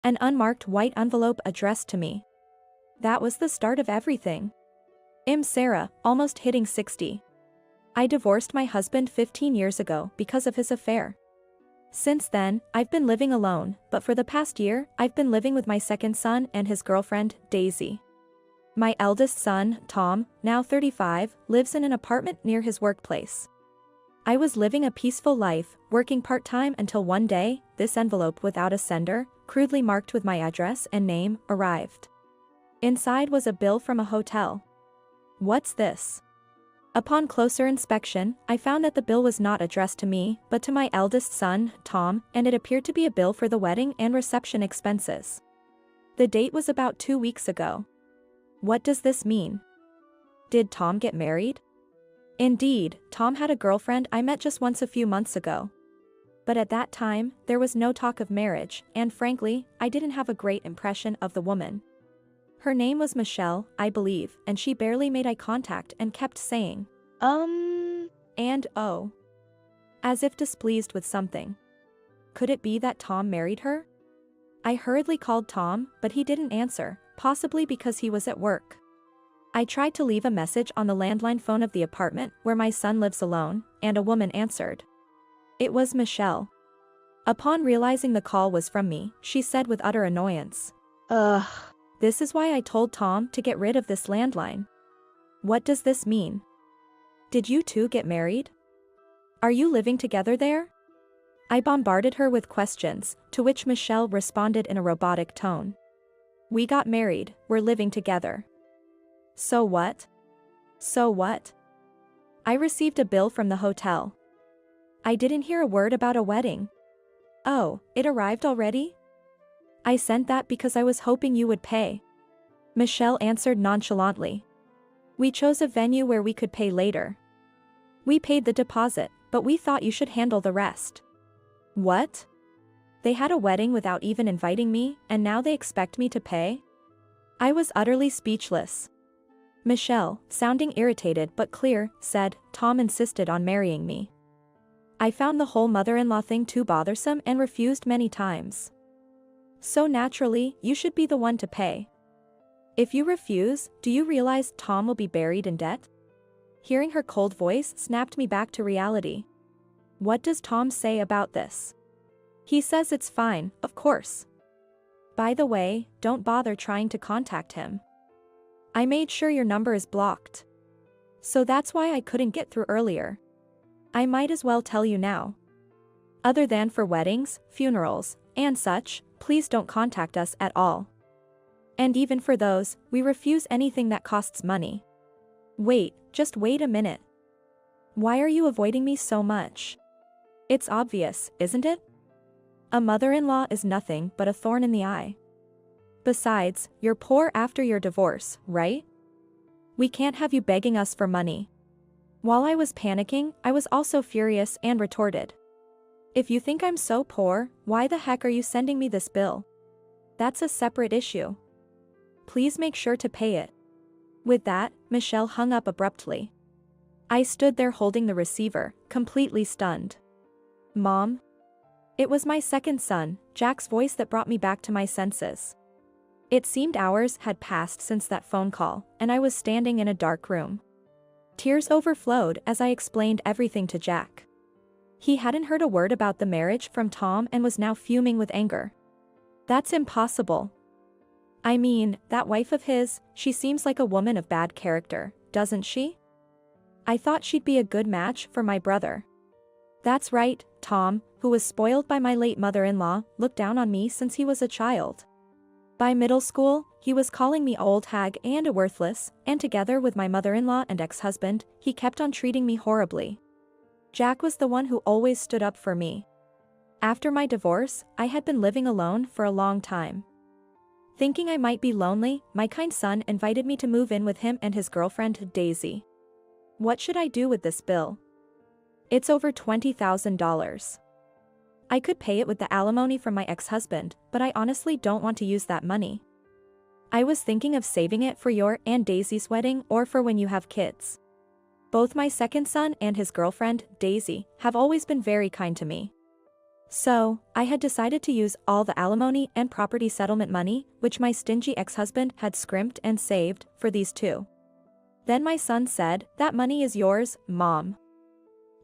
An unmarked white envelope addressed to me. That was the start of everything. I'm Sarah, almost hitting 60. I divorced my husband 15 years ago because of his affair. Since then, I've been living alone, but for the past year, I've been living with my second son and his girlfriend, Daisy. My eldest son, Tom, now 35, lives in an apartment near his workplace. I was living a peaceful life, working part-time until one day, this envelope without a sender, crudely marked with my address and name, arrived. Inside was a bill from a hotel. What's this? Upon closer inspection, I found that the bill was not addressed to me, but to my eldest son, Tom, and it appeared to be a bill for the wedding and reception expenses. The date was about 2 weeks ago. What does this mean? Did Tom get married? Indeed, Tom had a girlfriend I met just once a few months ago. But at that time, there was no talk of marriage, and frankly, I didn't have a great impression of the woman. Her name was Michelle, I believe, and she barely made eye contact and kept saying, and oh. As if displeased with something. Could it be that Tom married her? I hurriedly called Tom, but he didn't answer, possibly because he was at work. I tried to leave a message on the landline phone of the apartment where my son lives alone, and a woman answered. It was Michelle. Upon realizing the call was from me, she said with utter annoyance, "Ugh. This is why I told Tom to get rid of this landline. What does this mean? Did you two get married? Are you living together there?" I bombarded her with questions, to which Michelle responded in a robotic tone. "We got married, we're living together." So what? So what? I received a bill from the hotel. I didn't hear a word about a wedding. Oh, it arrived already? I sent that because I was hoping you would pay. Michelle answered nonchalantly. We chose a venue where we could pay later. We paid the deposit, but we thought you should handle the rest. What? They had a wedding without even inviting me, and now they expect me to pay? I was utterly speechless. Michelle, sounding irritated but clear, said, Tom insisted on marrying me. I found the whole mother-in-law thing too bothersome and refused many times. So naturally, you should be the one to pay. If you refuse, do you realize Tom will be buried in debt? Hearing her cold voice snapped me back to reality. What does Tom say about this? He says it's fine, of course. By the way, don't bother trying to contact him. I made sure your number is blocked. So that's why I couldn't get through earlier. I might as well tell you now. Other than for weddings, funerals, and such, please don't contact us at all. And even for those, we refuse anything that costs money. Wait, just wait a minute. Why are you avoiding me so much? It's obvious, isn't it? A mother-in-law is nothing but a thorn in the eye. Besides, you're poor after your divorce, right? We can't have you begging us for money. While I was panicking, I was also furious and retorted. If you think I'm so poor, why the heck are you sending me this bill? That's a separate issue. Please make sure to pay it. With that, Michelle hung up abruptly. I stood there holding the receiver, completely stunned. Mom? It was my second son, Jack's voice that brought me back to my senses. It seemed hours had passed since that phone call, and I was standing in a dark room. Tears overflowed as I explained everything to Jack. He hadn't heard a word about the marriage from Tom and was now fuming with anger. That's impossible. I mean, that wife of his, she seems like a woman of bad character, doesn't she? I thought she'd be a good match for my brother. That's right, Tom, who was spoiled by my late mother-in-law, looked down on me since he was a child. By middle school, he was calling me old hag and a worthless, and together with my mother-in-law and ex-husband, he kept on treating me horribly. Jack was the one who always stood up for me. After my divorce, I had been living alone for a long time. Thinking I might be lonely, my kind son invited me to move in with him and his girlfriend, Daisy. What should I do with this bill? It's over $20,000. I could pay it with the alimony from my ex-husband, but I honestly don't want to use that money. I was thinking of saving it for your and Daisy's wedding or for when you have kids. Both my second son and his girlfriend, Daisy, have always been very kind to me. So, I had decided to use all the alimony and property settlement money, which my stingy ex-husband had scrimped and saved, for these two. Then my son said, "That money is yours, Mom.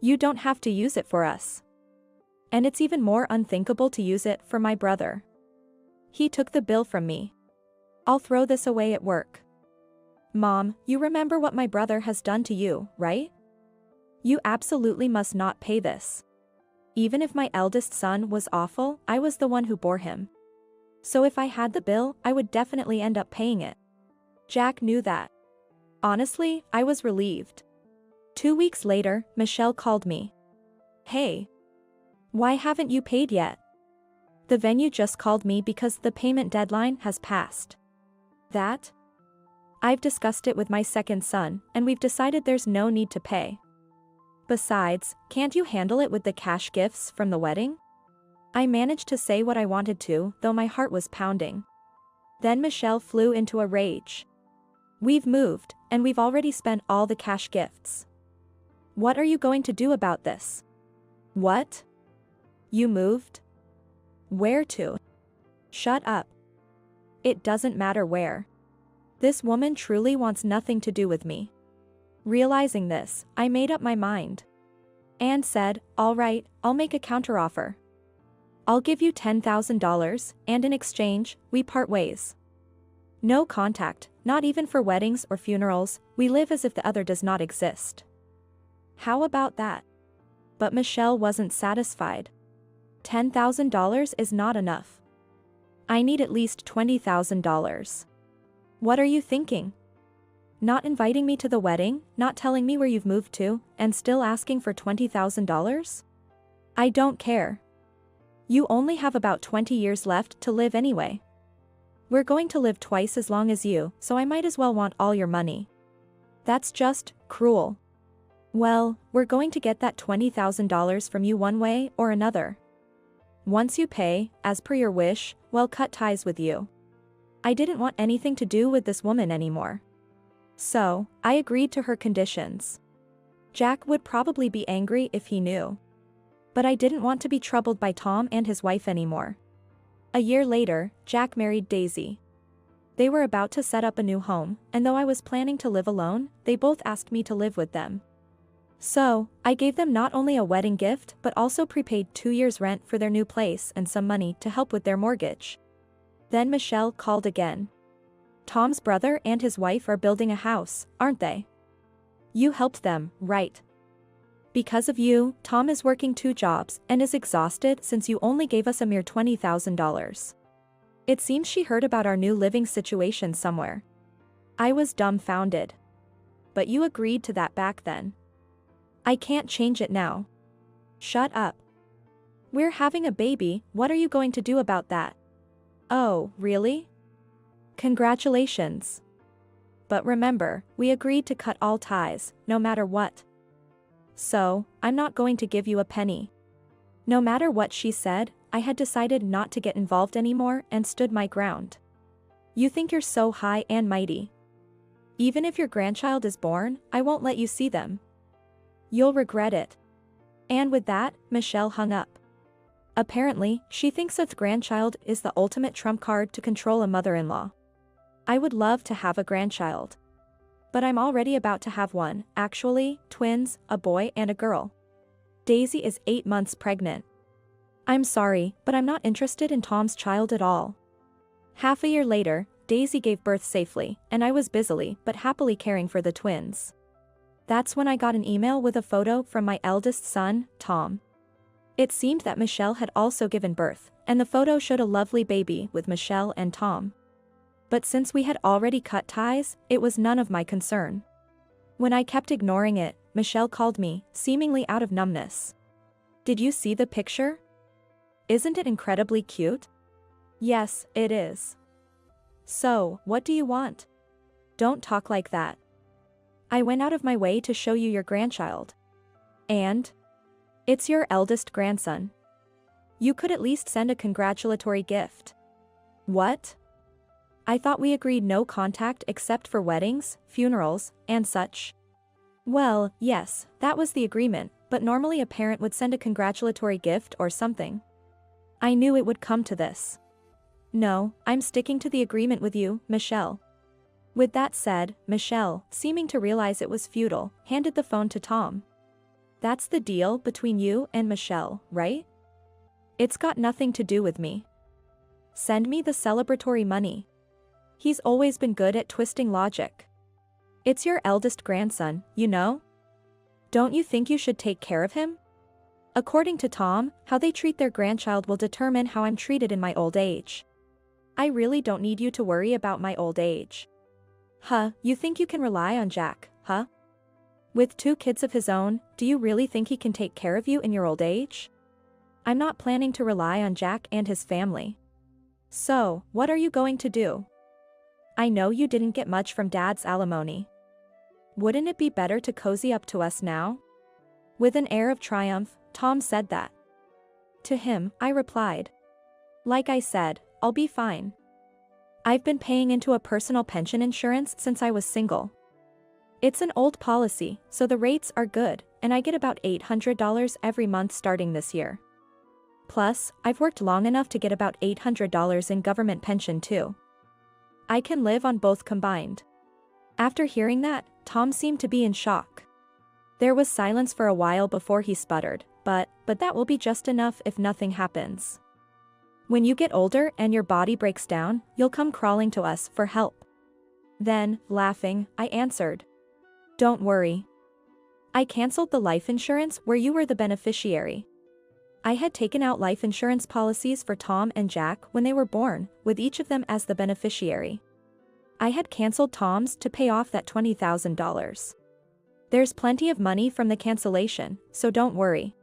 You don't have to use it for us. And it's even more unthinkable to use it for my brother. He took the bill from me. I'll throw this away at work." "Mom, you remember what my brother has done to you, right? You absolutely must not pay this. Even if my eldest son was awful, I was the one who bore him. So if I had the bill, I would definitely end up paying it." Jack knew that. Honestly, I was relieved. 2 weeks later, Michelle called me. "Hey. Why haven't you paid yet?" "The venue just called me because the payment deadline has passed." "That? I've discussed it with my second son, and we've decided there's no need to pay. Besides, can't you handle it with the cash gifts from the wedding?" I managed to say what I wanted to, though my heart was pounding. Then Michelle flew into a rage. "We've moved, and we've already spent all the cash gifts. What are you going to do about this?" "What? You moved? Where to?" "Shut up. It doesn't matter where. This woman truly wants nothing to do with me." Realizing this, I made up my mind. And said, "All right, I'll make a counteroffer. I'll give you $10,000, and in exchange, we part ways. No contact, not even for weddings or funerals, we live as if the other does not exist. How about that?" But Michelle wasn't satisfied. $10,000 is not enough. I need at least $20,000. "What are you thinking? Not inviting me to the wedding, not telling me where you've moved to, and still asking for $20,000? I don't care. You only have about 20 years left to live anyway. We're going to live twice as long as you, so I might as well want all your money. That's just cruel." "Well, we're going to get that $20,000 from you one way or another. Once you pay, as per your wish, we'll cut ties with you." I didn't want anything to do with this woman anymore. So, I agreed to her conditions. Jack would probably be angry if he knew. But I didn't want to be troubled by Tom and his wife anymore. A year later, Jack married Daisy. They were about to set up a new home, and though I was planning to live alone, they both asked me to live with them. So, I gave them not only a wedding gift but also prepaid 2 years' rent for their new place and some money to help with their mortgage. Then Michelle called again. "Tom's brother and his wife are building a house, aren't they? You helped them, right? Because of you, Tom is working 2 jobs and is exhausted since you only gave us a mere $20,000. It seems she heard about our new living situation somewhere." I was dumbfounded. "But you agreed to that back then. I can't change it now." "Shut up. We're having a baby, what are you going to do about that?" "Oh, really? Congratulations. But remember, we agreed to cut all ties, no matter what. So, I'm not going to give you a penny." No matter what she said, I had decided not to get involved anymore and stood my ground. "You think you're so high and mighty. Even if your grandchild is born, I won't let you see them. You'll regret it." And with that, Michelle hung up. Apparently, she thinks a grandchild is the ultimate trump card to control a mother-in-law. I would love to have a grandchild. But I'm already about to have one, actually, twins, a boy and a girl. Daisy is 8 months pregnant. I'm sorry, but I'm not interested in Tom's child at all. Half a year later, Daisy gave birth safely, and I was busily but happily caring for the twins. That's when I got an email with a photo from my eldest son, Tom. It seemed that Michelle had also given birth, and the photo showed a lovely baby with Michelle and Tom. But since we had already cut ties, it was none of my concern. When I kept ignoring it, Michelle called me, seemingly out of numbness. "Did you see the picture? Isn't it incredibly cute?" "Yes, it is." "So, what do you want?" "Don't talk like that. I went out of my way to show you your grandchild. And? It's your eldest grandson. You could at least send a congratulatory gift." "What? I thought we agreed no contact except for weddings, funerals, and such." "Well, yes, that was the agreement, but normally a parent would send a congratulatory gift or something. I knew it would come to this. No, I'm sticking to the agreement with you, Michelle. With that said, Michelle, seeming to realize it was futile, handed the phone to Tom. That's the deal between you and Michelle, right? It's got nothing to do with me. Send me the celebratory money. He's always been good at twisting logic. It's your eldest grandson, you know? Don't you think you should take care of him? According to Tom, how they treat their grandchild will determine how I'm treated in my old age. I really don't need you to worry about my old age. Huh, you think you can rely on Jack, huh? With 2 kids of his own, do you really think he can take care of you in your old age? I'm not planning to rely on Jack and his family. So, what are you going to do? I know you didn't get much from Dad's alimony. Wouldn't it be better to cozy up to us now? With an air of triumph, Tom said that. To him, I replied. Like I said, I'll be fine. I've been paying into a personal pension insurance since I was single. It's an old policy, so the rates are good, and I get about $800 every month starting this year. Plus, I've worked long enough to get about $800 in government pension too. I can live on both combined. After hearing that, Tom seemed to be in shock. There was silence for a while before he sputtered, but that will be just enough if nothing happens. When you get older and your body breaks down, you'll come crawling to us for help. Then, laughing, I answered. Don't worry. I canceled the life insurance where you were the beneficiary. I had taken out life insurance policies for Tom and Jack when they were born, with each of them as the beneficiary. I had canceled Tom's to pay off that $20,000. There's plenty of money from the cancellation, so don't worry.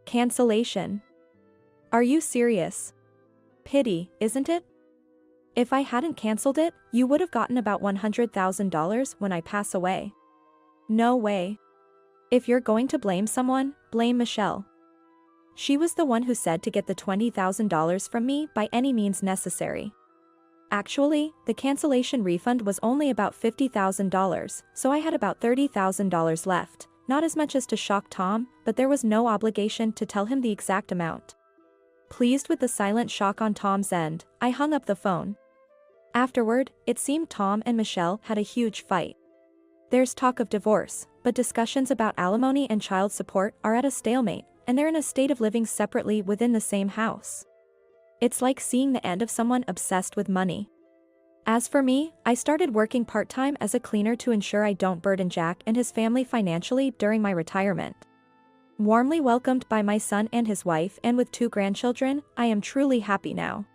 Cancellation? Are you serious? Pity, isn't it? If I hadn't canceled it, you would have gotten about $100,000 when I pass away. No way. If you're going to blame someone, blame Michelle. She was the one who said to get the $20,000 from me by any means necessary. Actually, the cancellation refund was only about $50,000, so I had about $30,000 left, not as much as to shock Tom, but there was no obligation to tell him the exact amount. Pleased with the silent shock on Tom's end, I hung up the phone. Afterward, it seemed Tom and Michelle had a huge fight. There's talk of divorce, but discussions about alimony and child support are at a stalemate, and they're in a state of living separately within the same house. It's like seeing the end of someone obsessed with money. As for me, I started working part-time as a cleaner to ensure I don't burden Jack and his family financially during my retirement. Warmly welcomed by my son and his wife and with 2 grandchildren, I am truly happy now.